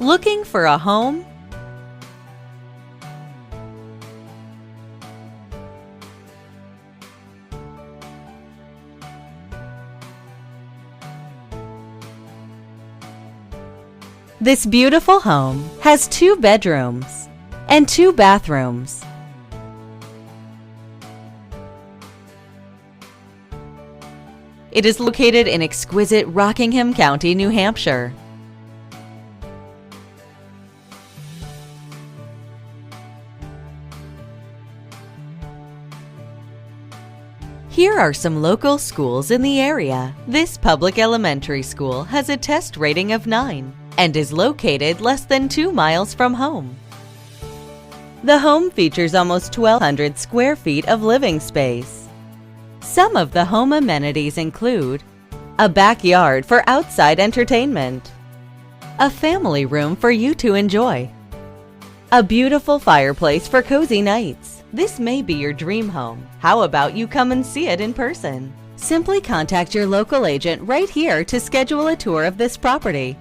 Looking for a home? This beautiful home has 2 bedrooms and 2 bathrooms. It is located in exquisite Rockingham County, New Hampshire. Here are some local schools in the area. This public elementary school has a test rating of 9 and is located less than 2 miles from home. The home features almost 1,200 square feet of living space. Some of the home amenities include a backyard for outside entertainment, a family room for you to enjoy, a beautiful fireplace for cozy nights. This may be your dream home. How about you come and see it in person? Simply contact your local agent right here to schedule a tour of this property.